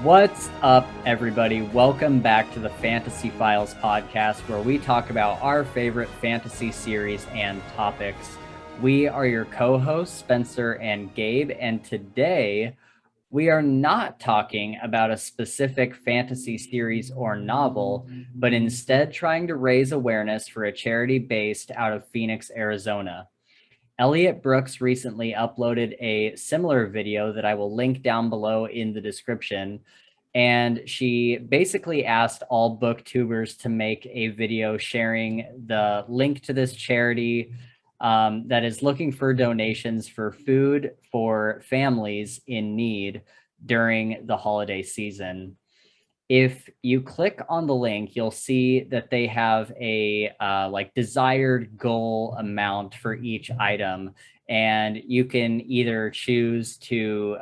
What's up, everybody? Welcome back to the Fantasy Files podcast, where we talk about our favorite fantasy series and topics. We are your co-hosts, Spencer and Gabe, and today we are not talking about a specific fantasy series or novel, but instead trying to raise awareness for a charity based out of Phoenix, Arizona. Elliot Brooks recently uploaded a similar video that I will link down below in the description. And she basically asked all booktubers to make a video sharing the link to this charity that is looking for donations for food for families in need during the holiday season. If you click on the link, you'll see that they have a desired goal amount for each item, and you can either choose to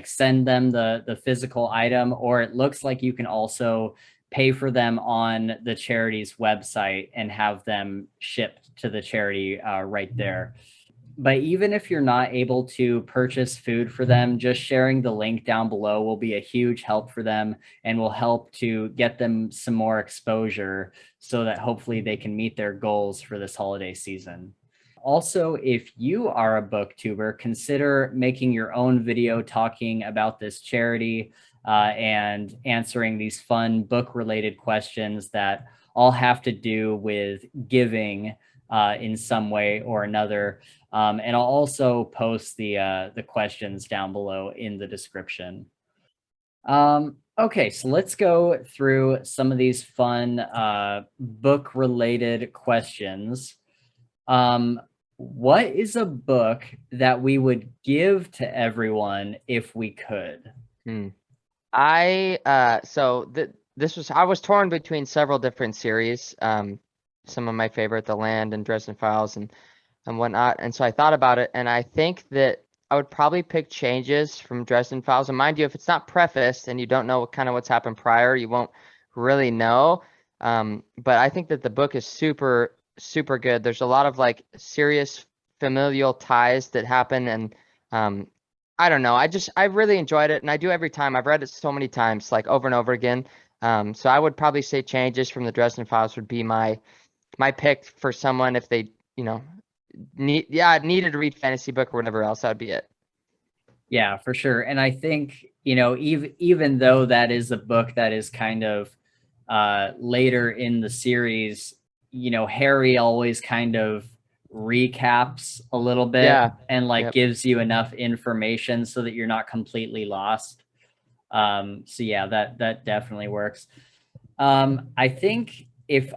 send them the physical item, or it looks like you can also pay for them on the charity's website and have them shipped to the charity right there. But even if you're not able to purchase food for them, just sharing the link down below will be a huge help for them and will help to get them some more exposure so that hopefully they can meet their goals for this holiday season. Also, if you are a booktuber, consider making your own video talking about this charity and answering these fun book-related questions that all have to do with giving in some way or another. And I'll also post the questions down below in the description. Okay, so let's go through some of these fun book-related questions. What is a book that we would give to everyone if we could? I was torn between several different series. Some of my favorite, The Land and Dresden Files and whatnot. And so I thought about it, and I think that I would probably pick Changes from Dresden Files. And mind you, if it's not prefaced and you don't know what's happened prior, you won't really know. But I think that the book is super, super good. There's a lot of serious familial ties that happen, and I don't know. I really enjoyed it, and I do every time. I've read it so many times, over and over again. So I would probably say Changes from the Dresden Files would be my pick for someone if they, needed to read fantasy book or whatever else. That would be it. Yeah, for sure. And I think, even though that is a book that is kind of later in the series, Harry always kind of recaps a little bit and gives you enough information so that you're not completely lost. So yeah, that definitely works. I think if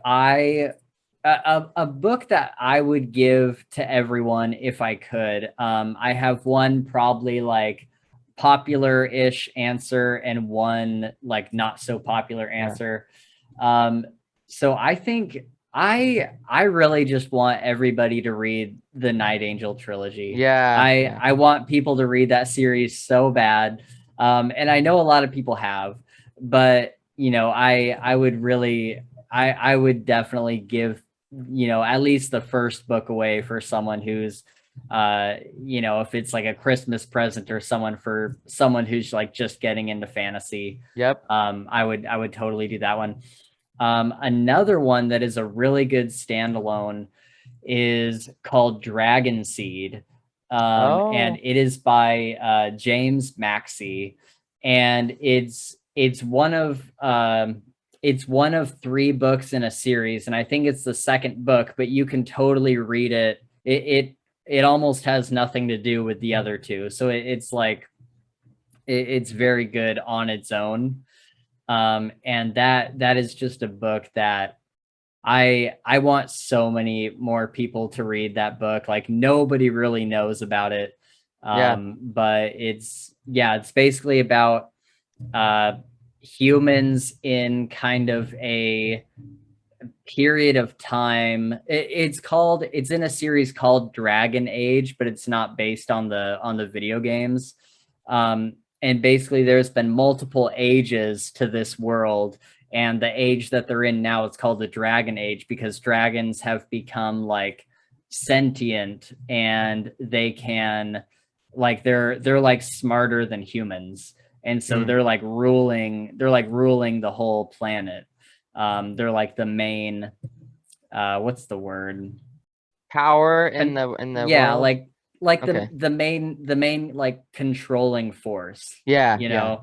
a book that I would give to everyone if I could, I have one probably popular-ish answer and one not so popular answer. So I think I really just want everybody to read the Night Angel trilogy. I want people to read that series so bad. And I know a lot of people have, but I would definitely give at least the first book away for someone who's if it's a Christmas present or someone who's just getting into fantasy. I would totally do that one. Another one that is a really good standalone is called Dragon Seed. And it is by James Maxey, and it's one of 3 books in a series, and I think it's the second book, but you can totally read it. It almost has nothing to do with the other 2, so it's very good on its own. And that is just a book that I want so many more people to read that book. Nobody really knows about it. But it's basically about humans in kind of a period of time. It's in a series called Dragon Age, but it's not based on the video games. And basically there's been multiple ages to this world, and the age that they're in now is called the Dragon Age because dragons have become sentient, and they can they're smarter than humans. and so they're like ruling the whole planet. They're like the main what's the word, Power in the yeah, world. like Okay. the main like controlling force, Yeah, you yeah.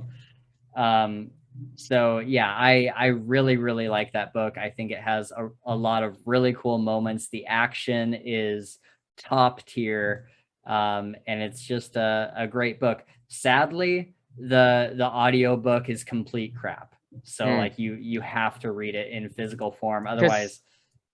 know. So yeah, I really like that book. I think it has a lot of really cool moments. The action is top tier, and it's just a great book. Sadly, the audiobook is complete crap. So Mm. like you have to read it in physical form, Because otherwise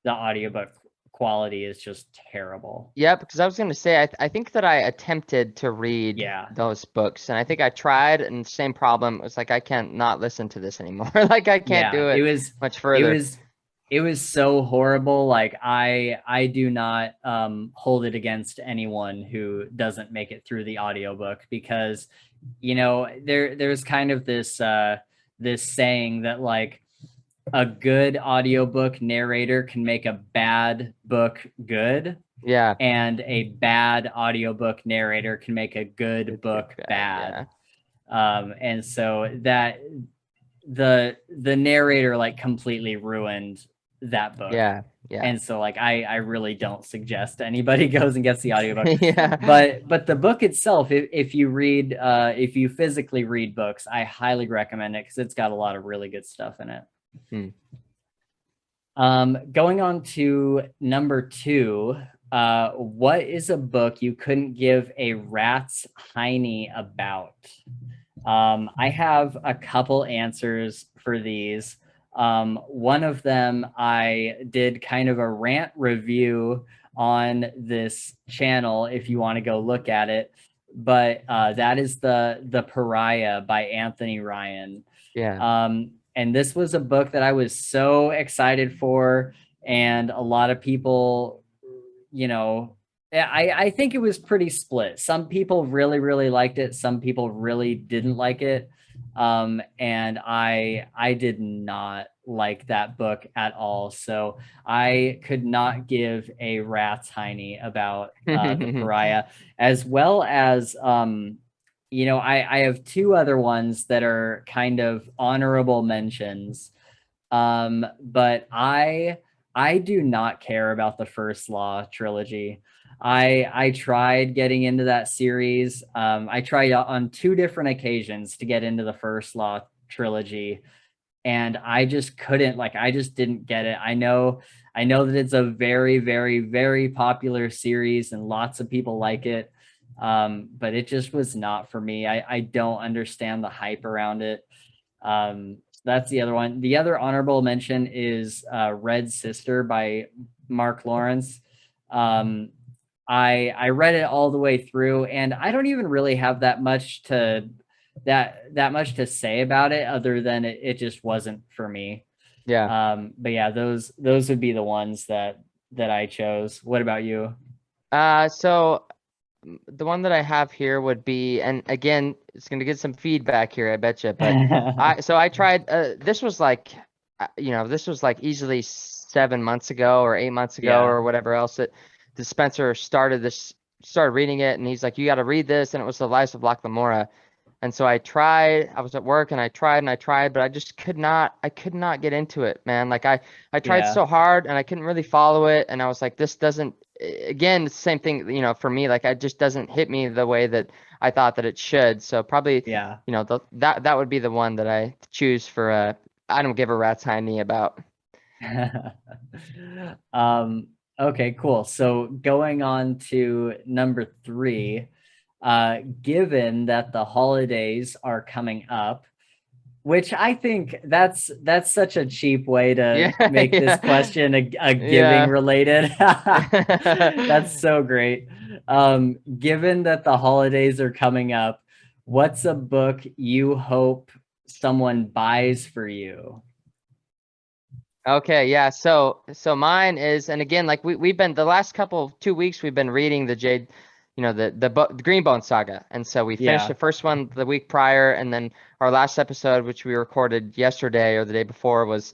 the audiobook quality is just terrible. yeah, because I was gonna say I think that I attempted to read Yeah. those books, and I think I tried, and same problem. It was like I can't not listen to this anymore. Like I can't Yeah, do it it was much it further. was it was so horrible. Like I do not hold it against anyone who doesn't make it through the audiobook, because you know there's kind of this saying that like a good audiobook narrator can make a bad book good, Yeah. and a bad audiobook narrator can make a good Good, book bad. bad. Yeah. And so that the narrator like completely ruined that book. Yeah. Yeah. And so like I really don't suggest anybody goes and gets the audiobook. Yeah. But the book itself, if you read if you physically read books, I highly recommend it because it's got a lot of really good stuff in it. Hmm. Going on to number 2, what is a book you couldn't give a rat's hiney about? I have a couple answers for these. One of them, I did kind of a rant review on this channel if you want to go look at it. But that is the Pariah by Anthony Ryan. Yeah. And this was a book that I was so excited for, and a lot of people, you know, I think it was pretty split. Some people really liked it. Some people really didn't like it. And I did not like that book at all. So I could not give a rat's hiney about the Pariah, as well as you know, I have 2 other ones that are kind of honorable mentions. But I do not care about the First Law trilogy. I tried getting into that series. I tried on 2 different occasions to get into the First Law trilogy, and I just couldn't. Like I just didn't get it. I know that it's a very popular series and lots of people like it. But it just was not for me. I don't understand the hype around it. That's the other one. The other honorable mention is Red Sister by Mark Lawrence. I read it all the way through, and I don't even really have that much to say about it, other than it just wasn't for me. Yeah. But yeah, those would be the ones that I chose. What about you? So the one that I have here would be, and again, it's gonna get some feedback here, I bet you. But I tried. This was like, this was like easily 7 months ago or 8 months ago Yeah. or whatever else. That the Spencer started reading it, and he's like, "You got to read this," and it was the Lives of Locke Lamora. And so I tried. I was at work and I tried, but I just could not. I could not get into it, man. Like I tried Yeah. so hard and I couldn't really follow it. And I was like, this doesn't. Again, it's the same thing. For me, like it just doesn't hit me the way that I thought that it should. So probably, Yeah. that would be the one that I choose for. I don't give a rat's hiney about. Okay, cool. So going on to number 3, given that the holidays are coming up, which I think that's such a cheap way to Yeah, make this question a giving yeah, related. That's yeah. so great. Given that the holidays are coming up, what's a book you hope someone buys for you? Okay, yeah. So mine is, and again, like we've been the last couple 2 weeks we've been reading the Jade, the Greenbone saga, and so we finished Yeah. the first one the week prior, and then our last episode, which we recorded yesterday or the day before, was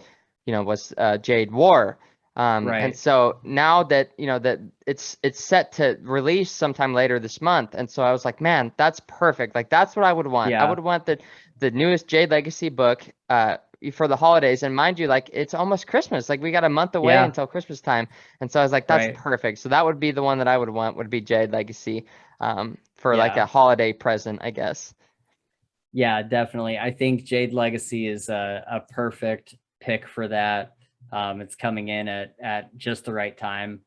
Jade War. And Right. so now that that it's set to release sometime later this month, and so I was like, man, that's perfect. Like that's what I would want. I would Yeah. want the newest Jade Legacy book for the holidays. And mind you, like it's almost Christmas. Like we got a month away Yeah. until Christmas time, and so I was like, that's Right. perfect. So that would be the one that I would want. Would be Jade Legacy, for like a Yeah. holiday present, I guess. Yeah, definitely. I think Jade Legacy is a perfect pick for that. It's coming in at just the right time.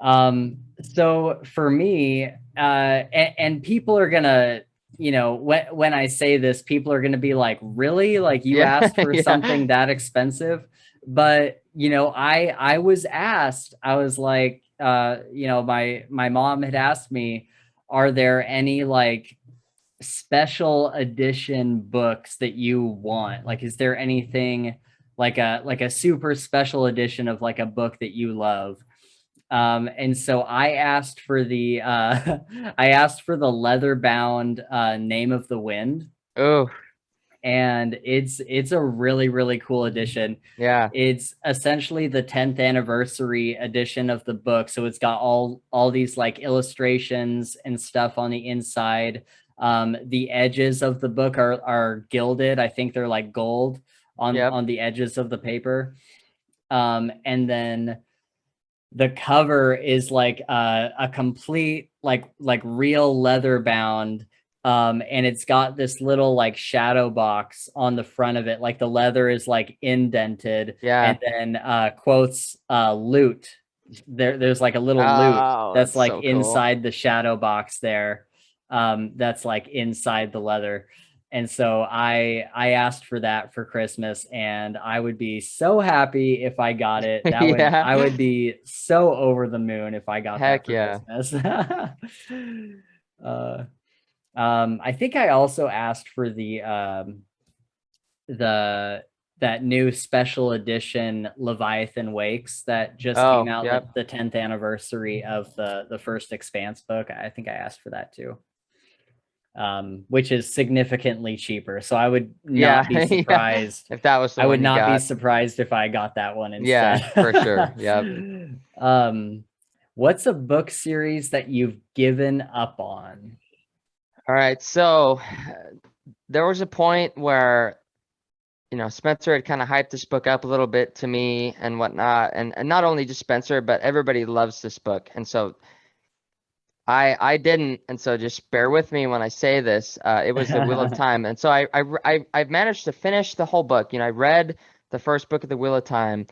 So for me, and people are gonna, when I say this, people are gonna be like, really? Like you Yeah, asked for yeah, something that expensive? But I was asked, I was like, my mom had asked me, are there any like special edition books that you want? Like, is there anything like a super special edition of like a book that you love? And so I asked for the I asked for the leather bound Name of the Wind, oh, and it's a really cool edition. yeah, It's essentially the 10th anniversary edition of the book, so it's got all these like illustrations and stuff on the inside. The edges of the book are gilded. I think they're like gold yep, on the edges of the paper. And then the cover is like a complete like real leather bound, and it's got this little like shadow box on the front of it, like the leather is like indented, and yeah. then quotes loot. There's like a little loot Oh, that's that's like so cool. inside the shadow box there, that's like inside the leather. And so I asked for that for Christmas, and I would be so happy if I got it. Yeah. I would be so over the moon if I got that Heck for yeah. Christmas. uh, I think I also asked for the that new special edition Leviathan Wakes that just came Oh, out, yep. the 10th anniversary of the first Expanse book. I think I asked for that too, which is significantly cheaper. So I would Yeah. not be Yeah. surprised. If that was the I would one you not be got. surprised if I got that one Yeah, instead. for sure. Yep. um, what's a book series that you've given up on? All right. So there was a point where, Spencer had kind of hyped this book up a little bit to me and whatnot. And not only just Spencer, but everybody loves this book. And so I didn't, and so just bear with me when I say this. It was The Wheel of Time, and so I've managed to finish the whole book. I read the first book of The Wheel of Time,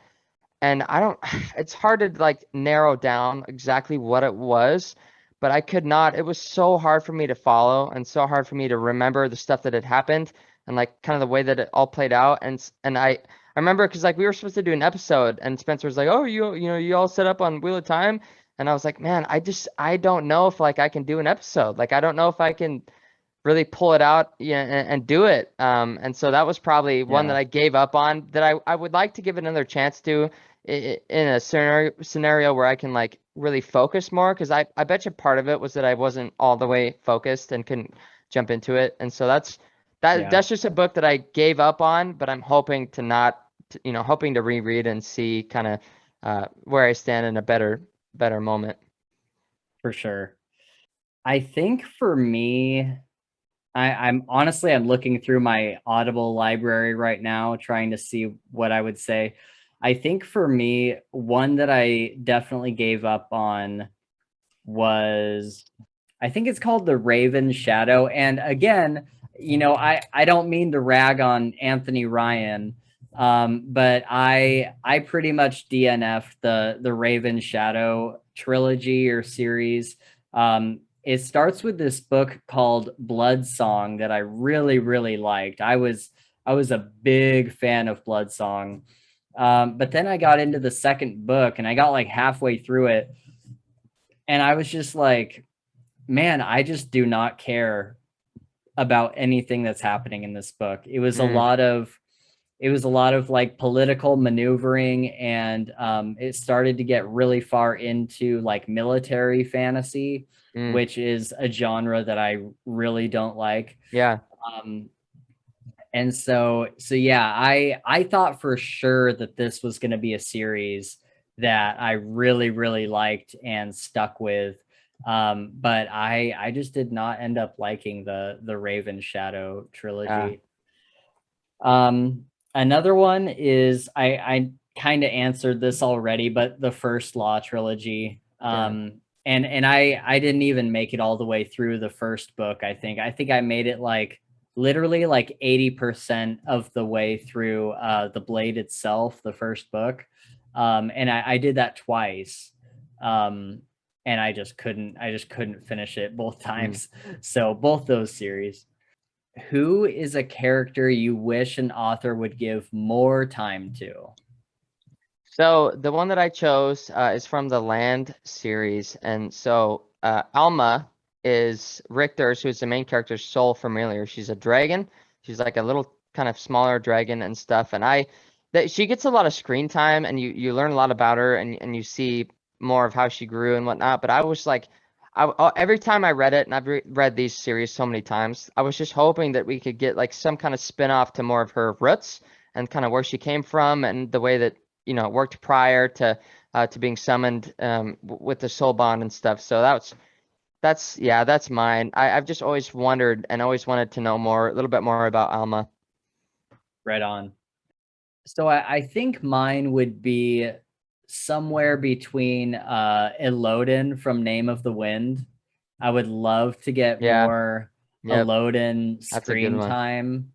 and I don't. It's hard to like narrow down exactly what it was, but I could not. It was so hard for me to follow, and so hard for me to remember the stuff that had happened, and like kind of the way that it all played out. And I remember because like we were supposed to do an episode, and Spencer was like, "Oh, you all set up on Wheel of Time." And I was like, man, I don't know if like I can do an episode. Like I don't know if I can really pull it out, yeah, and do it. And so that was probably one that Yeah, I gave up on that I would like to give it another chance to in a scenario where I can like really focus more, because I bet you part of it was that I wasn't all the way focused and couldn't jump into it. And so yeah, that's just a book that I gave up on, but I'm hoping to not, hoping to reread and see kind of where I stand in a better moment. for sure. I think for me, I'm honestly I'm looking through my Audible library right now, trying to see what I would say. I think for me, one that I definitely gave up on was, I think it's called The Raven Shadow. And again, I don't mean to rag on Anthony Ryan, but I pretty much DNF the Raven Shadow trilogy or series. It starts with this book called Blood Song that I really liked. I was a big fan of Blood Song. But then I got into the second book and I got like halfway through it, and I was just like, man, I just do not care about anything that's happening in this book. Mm, It was a lot of like political maneuvering, and it started to get really far into like military fantasy, mm, which is a genre that I really don't like. yeah. Um, and so yeah, I thought for sure that this was going to be a series, that I really, really liked and stuck with. But I just did not end up liking the Raven Shadow Uh, trilogy. Another one is I kind of answered this already, but the First Law trilogy. yeah. And I didn't even make it all the way through the first book. I think I made it like literally like 80% of the way through the Blade itself, the first book. And I did that twice. And I just couldn't finish it both Mm. times. So both those series. Who is a character you wish an author would give more time to? So the one that I chose is from the Land series, and so Alma is Richter's, who's the main character's soul familiar. She's a dragon. She's like a little kind of smaller dragon and stuff. And that she gets a lot of screen time, and you learn a lot about her, and you see more of how she grew and whatnot. But I was like, every time I read it, and I've read these series so many times, I was just hoping that we could get like some kind of spin-off to more of her roots and kind of where she came from and the way that worked prior to being summoned with the soul bond and stuff. So that's mine. I've just always wondered and always wanted to know more, a little bit more about Alma. Right on. So I think mine would be somewhere between Elodin from Name of the Wind. I would love to get Yeah, more yep, Elodin that's a good screen one. time.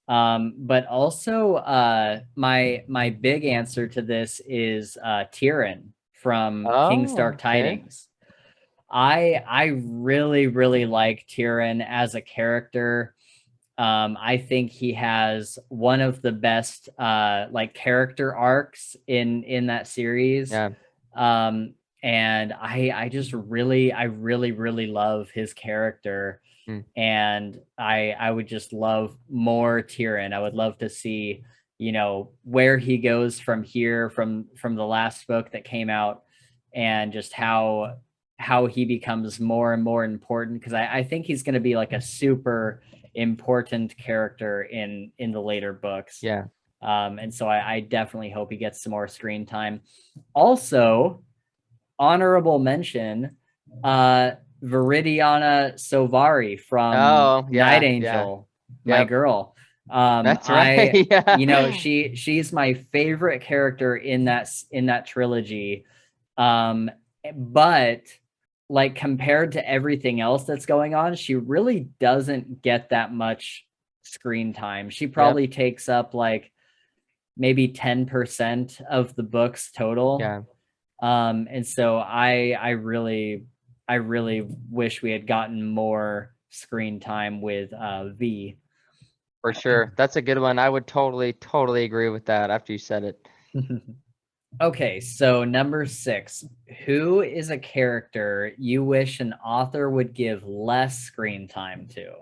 But also my big answer to this is Tyrion from King's Oh, Dark okay. Tidings. I really, really like Tyrion as a character. I think he has one of the best like character arcs in that series. Yeah. Um, and I really, really love his character. Mm, And I would just love more Tyrion. I would love to see, where he goes from here, from the last book that came out, and just how he becomes more and more important, because I think he's going to be like a super important character in the later books. yeah. And so I definitely hope he gets some more screen time. Also, honorable mention, uh, Viridiana Sovari from Oh, Night yeah, yeah. Angel, my Yep. girl. That's right. I Yeah. she's my favorite character in that trilogy. Um, but like compared to everything else that's going on, she really doesn't get that much screen time. She Yep. probably takes up like maybe 10% of the book's total. Yeah. And so I really wish we had gotten more screen time with V. For sure. That's a good one. I would totally agree with that after you said it. Okay, so number 6. Who is a character you wish an author would give less screen time to?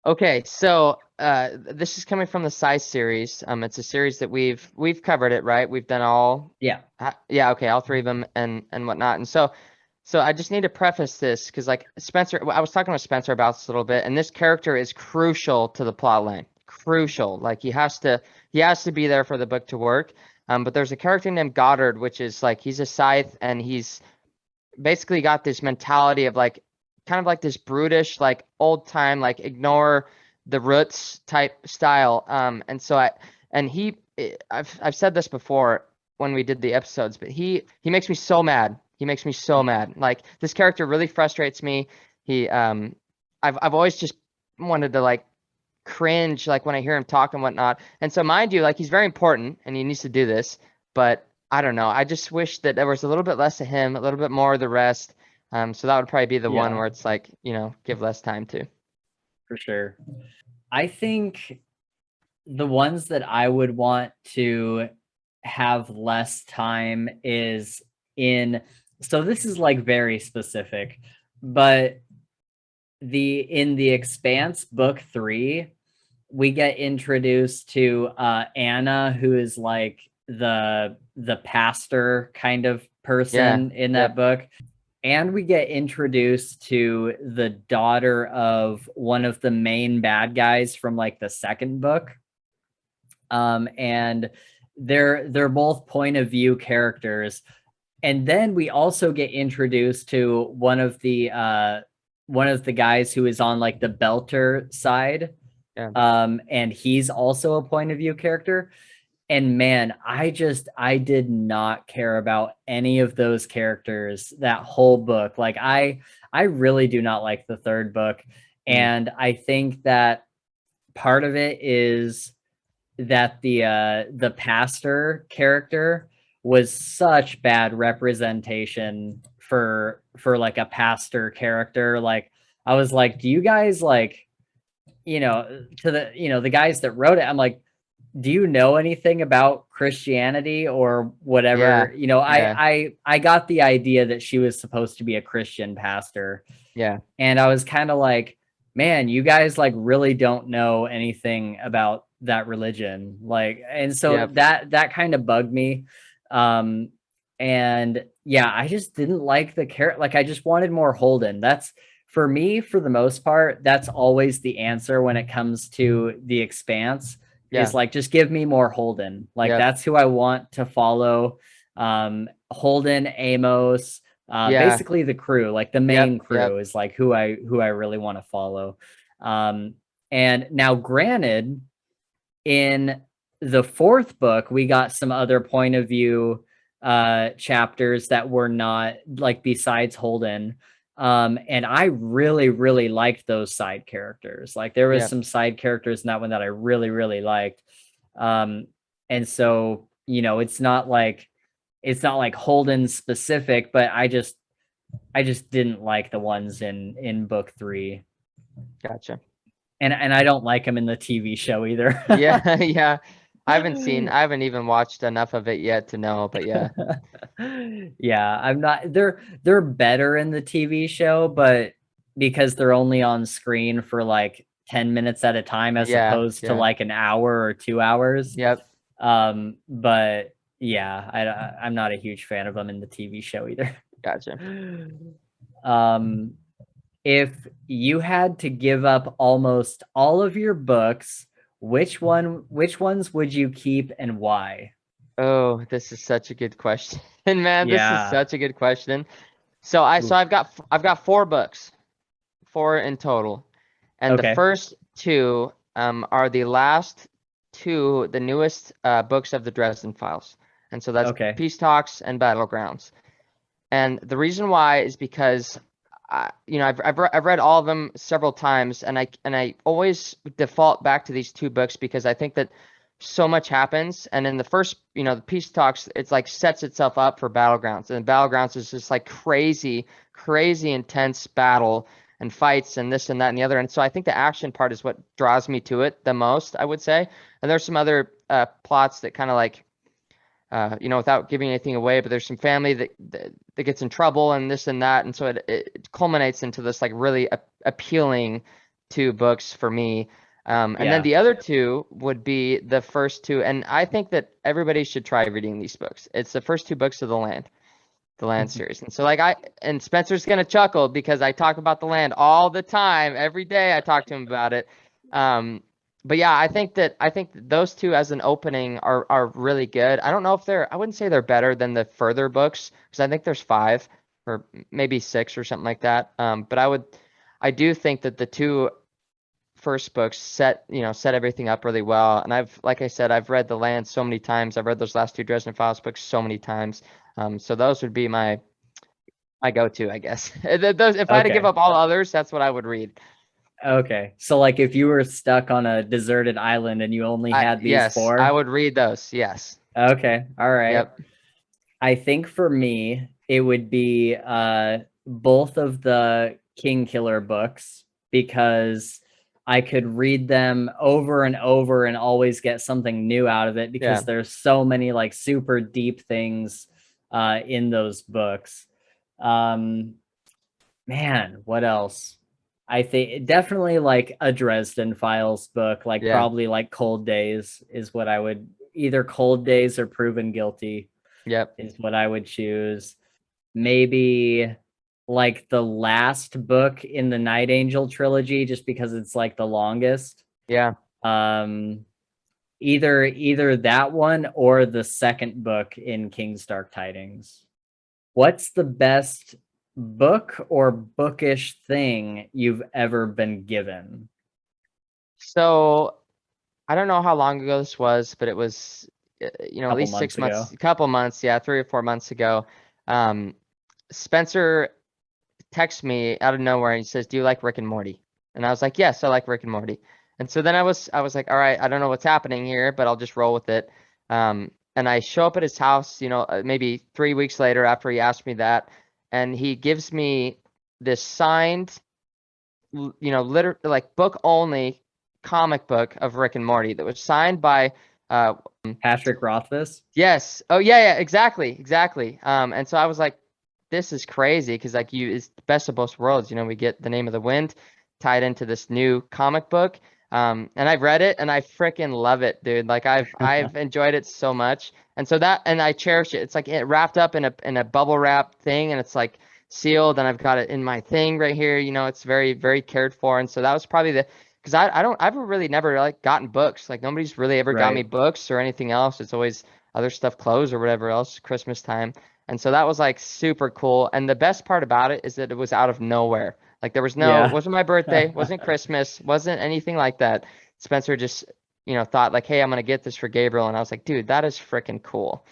Okay, so this is coming from the Size series. It's a series that we've covered it, right? We've done all, Yeah. yeah, okay, all three of them and whatnot. And so I just need to preface this because like Spencer, I was talking with Spencer about this a little bit, and this character is crucial to the plot line. Crucial, like he has to be there for the book to work. But there's a character named Goddard, which is like he's a scythe, and he's basically got this mentality of like kind of like this brutish like old time like ignore the roots type style and so I've said this before when we did the episodes, but he makes me so mad. He makes me so mad. Like this character really frustrates me. he I've always just wanted to like cringe like when I hear him talk and whatnot. And so mind you, like he's very important and he needs to do this, but I don't know. I just wish that there was a little bit less of him, a little bit more of the rest. So that would probably be the one Yeah, where it's like, give less time to. for sure. I think the ones that I would want to have less time is in, so this is like very specific, but in the Expanse book 3, we get introduced to Anna, who is like the pastor kind of Yeah. person in that Yep. book. And we get introduced to the daughter of one of the main bad guys from like the second book. And they're both point of view characters. And then we also get introduced to one of the guys who is on like the Belter side. Yeah. And he's also a point of view character. And man, I did not care about any of those characters that whole book. Like I really do not like the third book. And I think that part of it is that the pastor character was such bad representation for like a pastor character. Like I was like, do you guys like, to the guys that wrote it, I'm like, do you know anything about Christianity or whatever? Yeah. I got the idea that she was supposed to be a Christian pastor. Yeah. And I was kind of like, man, you guys like really don't know anything about that religion. Like, and so Yep. that kind of bugged me. And yeah, I just didn't like the character. Like, I just wanted more Holden. That's for me, for the most part, that's always the answer when it comes to the Expanse. Yeah. Is like, just give me more Holden. Like, Yep. that's who I want to follow. Holden, Amos, Yeah. basically the crew, like the main crew Yep. is like who I really want to follow. And now granted, in the fourth book, we got some other point of view chapters that were not like besides Holden. And I really, really liked those side characters. Like there was Yep. some side characters in that one that I really, really liked. And so, it's not like Holden specific, but I just didn't like the ones in book 3. Gotcha. And I don't like them in the TV show either. Yeah. Yeah. I haven't even watched enough of it yet to know, but yeah. Yeah, I'm not, they're better in the TV show, but because they're only on screen for like 10 minutes at a time as opposed to like an hour or 2 hours. Yep. But yeah, I'm not a huge fan of them in the TV show either. Gotcha. If you had to give up almost all of your books, which ones would you keep and why? Oh, this is such a good question, man. This is Yeah. such a good question. So I've got 4 books, 4 in total, and the Okay. first 2 are the last 2, the newest books of the Dresden Files, and so that's Okay. Peace Talks and Battlegrounds. And the reason why is because I've read all of them several times, and I always default back to these 2 books because I think that so much happens. And in the first, the Peace Talks, it's like sets itself up for Battlegrounds, and Battlegrounds is just like crazy intense battle and fights and this and that and the other. And so I think the action part is what draws me to it the most, I would say. And there's some other plots that kind of like without giving anything away, but there's some family that gets in trouble and this and that, and so it culminates into this like really appealing 2 books for me. And then the other 2 would be the first 2, and I think that everybody should try reading these books. It's the first 2 books of the Land series. And so and Spencer's gonna chuckle because I talk about the Land all the time, every day I talk to him about it. But yeah, I think that those 2 as an opening are really good. I don't know if I wouldn't say they're better than the further books, because I think there's 5 or maybe 6 or something like that. But I do think that the 2 first books set everything up really well. And like I said, I've read The Land so many times. I've read those last 2 Dresden Files books so many times. So those would be my go-to, I guess. If I had to give up all others, that's what I would read. Okay. So like if you were stuck on a deserted island and you only had these 4? I would read those. Yes. Okay. All right. Yep. I think for me, it would be both of the King Killer books, because I could read them over and over and always get something new out of it, because there's so many like super deep things in those books. Man, what else? I think definitely like a Dresden Files book, like probably like Cold Days is what I would, either Cold Days or Proven Guilty. Yep. Is what I would choose. Maybe like the last book in the Night Angel trilogy, just because it's like the longest. Yeah. either that one or the second book in King's Dark Tidings. What's the best book or bookish thing you've ever been given? So I don't know how long ago this was, but it was, at Couple least months 6 months, ago. a couple months, yeah, 3 or 4 months ago. Um, Spencer texts me out of nowhere and he says, "Do you like Rick and Morty?" And I was like, "Yes, I like Rick and Morty." And so then I was like, "All right, I don't know what's happening here, but I'll just roll with it." And I show up at his house, maybe 3 weeks later after he asked me that, and he gives me this signed, like book only comic book of Rick and Morty that was signed by uh Patrick Rothfuss? yes. Oh yeah, exactly. And so I was like, this is crazy because like it's the best of both worlds. We get The Name of the Wind tied into this new comic book. And I've read it and I freaking love it, dude. Like I've enjoyed it so much. And so and I cherish it. It's like it wrapped up in a bubble wrap thing and it's like sealed and I've got it in my thing right here. It's very, very cared for. And so that was probably because I've really never like gotten books. Like nobody's really ever got me Right. books or anything else. It's always other stuff, clothes or whatever else, Christmas time. And so that was like super cool. And the best part about it is that it was out of nowhere. Like there was it Yeah. wasn't my birthday, wasn't Christmas, wasn't anything like that. Spencer just, thought like, hey, I'm gonna get this for Gabriel. And I was like, dude, that is freaking cool.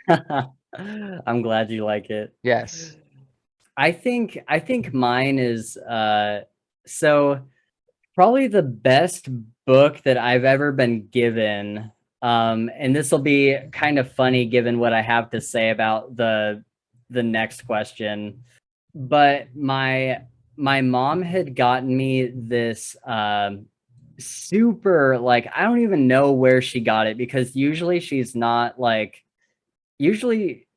I'm glad you like it. Yes. I think mine is so probably the best book that I've ever been given. And this will be kind of funny given what I have to say about the next question. But my mom had gotten me this super, like, I don't even know where she got it because usually,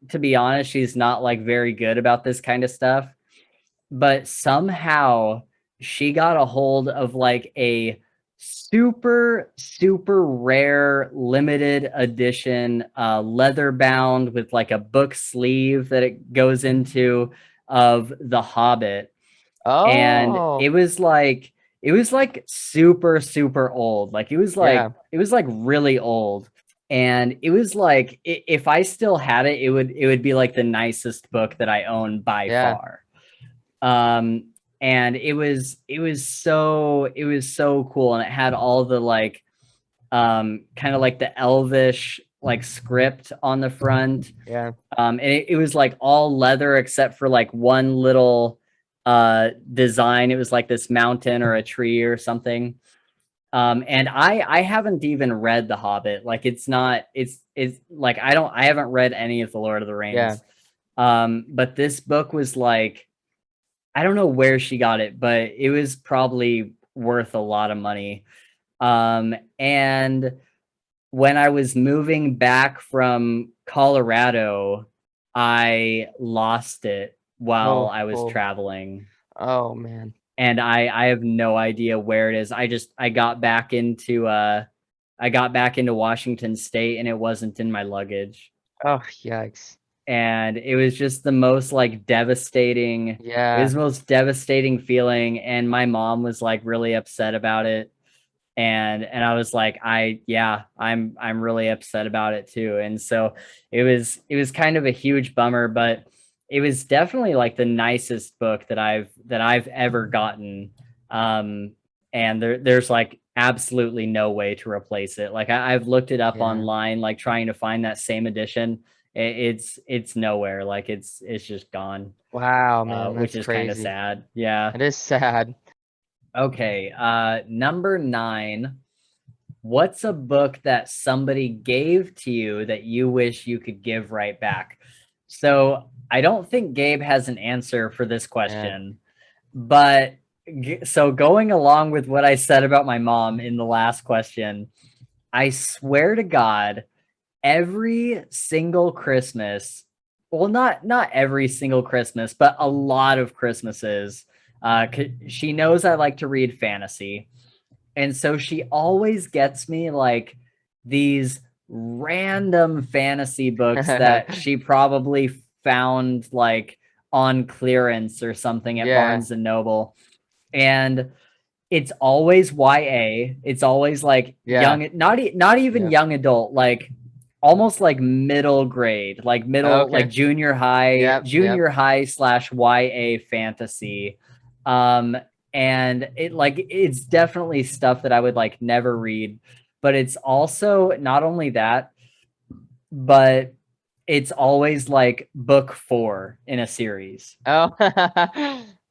to be honest, she's not like very good about this kind of stuff, but somehow she got a hold of like a super super rare limited edition leather bound with like a book sleeve that it goes into of The Hobbit, and Oh, it was like super super old, like yeah, it was like really old, and it was like if I still had it, it would be like the nicest book that I own by yeah, far. And it was so cool, and it had all the like kind of like the elvish like script on the front. yeah, And it was like all leather except for like one little design. It was like this mountain or a tree or something. And I haven't even read The Hobbit. Like it's like I haven't read any of the Lord of the yeah, Rings. But this book was like, I don't know where she got it, but it was probably worth a lot of money. And when I was moving back from Colorado, I lost it while oh, I was oh, traveling. oh man. And I have no idea where it is. I got back into Washington State and it wasn't in my luggage. Oh, yikes. And it was just the most like devastating, it was Yeah, the most devastating feeling, and my mom was like really upset about it, and I was like, I'm really upset about it too. And so it was kind of a huge bummer, but it was definitely like the nicest book that I've ever gotten. um and there's like absolutely no way to replace it. Like I've looked it up yeah. online, like trying to find that same edition. It's nowhere. Like it's just gone, Wow, man, which that's is kind of crazy. sad. Yeah. It is sad. Okay. Number 9. What's a book that somebody gave to you that you wish you could give right back? So I don't think Gabe has an answer for this Yeah. question, but so going along with what I said about my mom in the last question, I swear to God, every single Christmas, well, not every single Christmas, but a lot of Christmases, she knows I like to read fantasy. And so she always gets me like these random fantasy books that she probably found like on clearance or something at Yeah. Barnes and Noble. And it's always YA. It's always like Yeah. young, not even Yeah. young adult, like almost like middle grade, like middle, like Okay. Yep. Yep. junior high slash YA fantasy. Um, and it like it's definitely stuff that I would like never read, but it's also not only that, but it's always like book 4 in a series. Oh.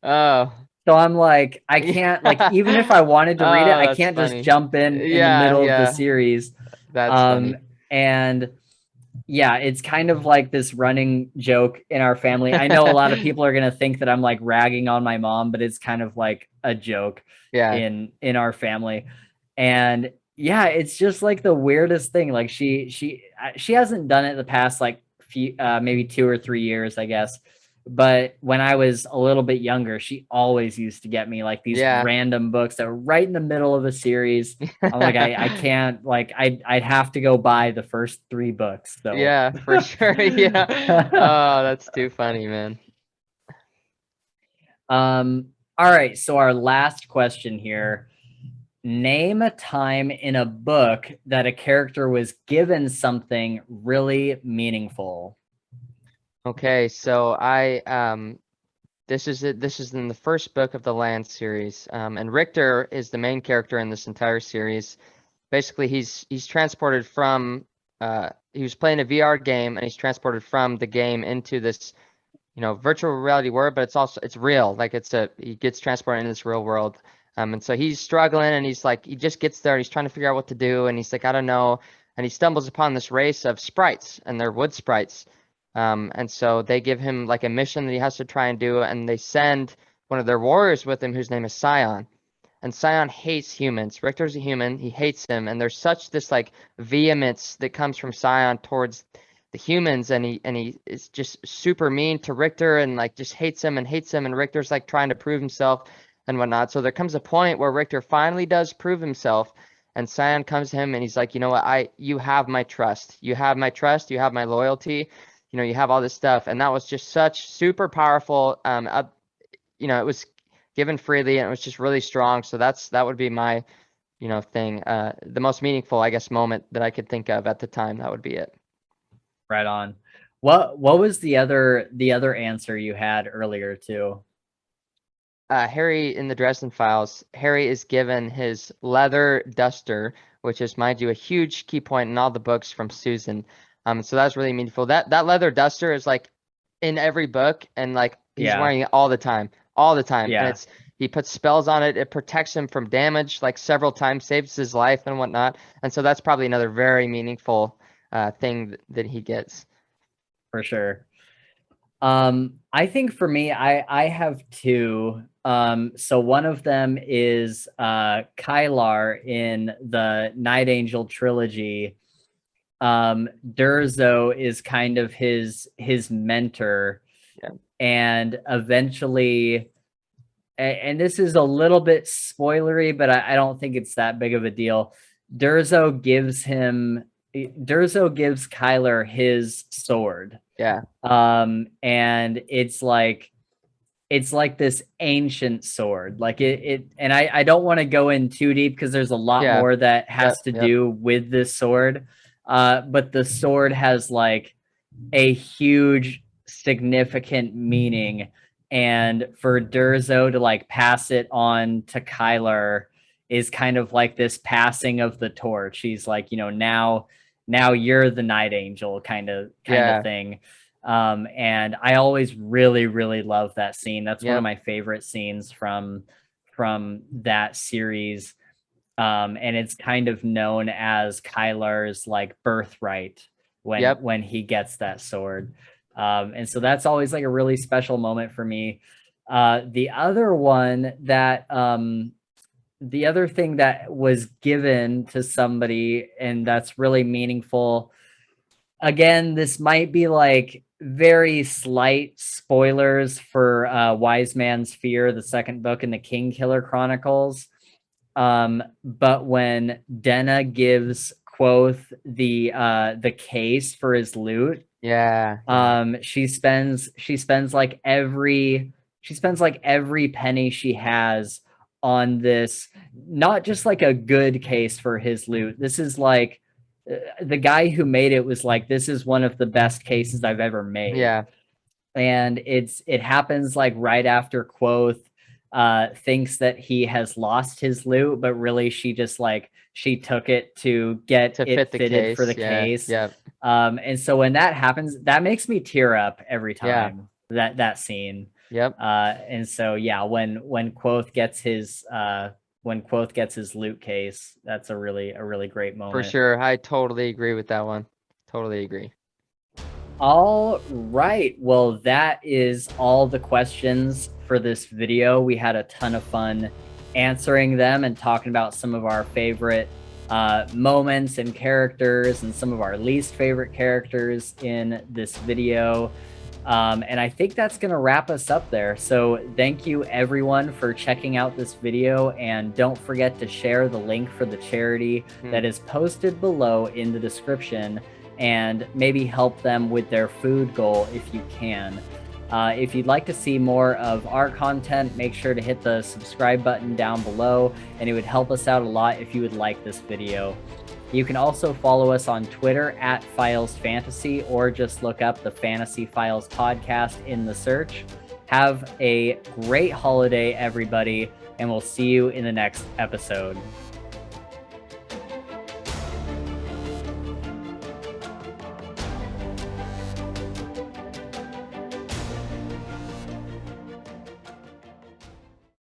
Oh. So I'm like, I can't like even if I wanted to read it, Oh, I that's can't just funny. jump in the Yeah. middle of the Yeah. series. That's Um, funny. and yeah, it's kind of like this running joke in our family. I know a lot of people are gonna think that I'm like ragging on my mom, but it's kind of like a joke Yeah. in our family. And yeah, it's just like the weirdest thing. Like she hasn't done it the past like few maybe 2 or 3 years, I guess. But when I was a little bit younger, she always used to get me like these Yeah. random books that were right in the middle of a series. I'm like, I can't like I'd have to go buy the first 3 books. So Yeah, for sure. Yeah. Oh, that's too funny, man. All right, so our last question here. Name a time in a book that a character was given something really meaningful. Okay, so this is it. This is in the first book of the Land series. And Richter is the main character in this entire series. Basically, he's transported from he was playing a VR game and he's transported from the game into this, virtual reality world, but it's real. Like he gets transported into this real world. And so he's struggling and he's like he just gets there and he's trying to figure out what to do and he's like, I don't know. And he stumbles upon this race of sprites and they're wood sprites. And so they give him like a mission that he has to try and do, and they send one of their warriors with him whose name is Scion. And Scion hates humans. Richter's a human, he hates him, and there's such this like vehemence that comes from Scion towards the humans, and he is just super mean to Richter and like just hates him, and Richter's like trying to prove himself and whatnot. So there comes a point where Richter finally does prove himself, and Scion comes to him and he's like, you know what, you have my trust. You have my trust, you have my loyalty, you have all this stuff. And that was just such super powerful. It was given freely and it was just really strong. So that would be my, thing. The most meaningful, I guess, moment that I could think of at the time. That would be it. Right on. What was the other answer you had earlier too? Harry in the Dresden Files, Harry is given his leather duster, which is, mind you, a huge key point in all the books from Susan. So that's really meaningful. That leather duster is like in every book, and like he's Yeah. wearing it all the time, and Yeah. he puts spells on it. It protects him from damage like several times, saves his life and whatnot. And so that's probably another very meaningful thing that he gets. For sure. I think for me, I have two. So one of them is Kylar in the Night Angel trilogy. Durzo is kind of his mentor, Yeah. and eventually, and this is a little bit spoilery, but I don't think it's that big of a deal. Durzo gives Kyler his sword. Yeah. And it's like this ancient sword. Like and I don't want to go in too deep because there's a lot Yeah. more that has Yep. to Yep. do with this sword. But the sword has like a huge significant meaning. And for Durzo to like pass it on to Kyler is kind of like this passing of the torch. He's like, now you're the Night Angel kind of Yeah. thing. And I always really, really love that scene. That's one of Yep. my favorite scenes from that series. And it's kind of known as Kylar's like birthright when Yep. when he gets that sword. And so that's always like a really special moment for me. The other thing that was given to somebody and that's really meaningful, again, this might be like very slight spoilers for Wise Man's Fear, the second book in the King Killer Chronicles. But when Denna gives Quoth the case for his loot, Yeah. Yeah. she spends like every penny she has on this, not just like a good case for his loot. This is like the guy who made it was like, this is one of the best cases I've ever made. Yeah. And it happens like right after Quoth thinks that he has lost his loot, but really she just like she took it to get it fit the fitted for the case. case. Yeah. And so when that happens, that makes me tear up every Yeah. time that scene. Yep. And so yeah, when Quoth gets his loot case, that's a really great moment. For sure. I totally agree with that one. Totally agree. All right. Well, that is all the questions for this video. We had a ton of fun answering them and talking about some of our favorite moments and characters and some of our least favorite characters in this video. And I think that's going to wrap us up there. So thank you everyone for checking out this video, and don't forget to share the link for the charity that is posted below in the description, and maybe help them with their food goal if you can. If you'd like to see more of our content, make sure to hit the subscribe button down below, and it would help us out a lot if you would like this video. You can also follow us on Twitter at Files Fantasy, or just look up the Fantasy Files podcast in the search. Have a great holiday, everybody, and we'll see you in the next episode.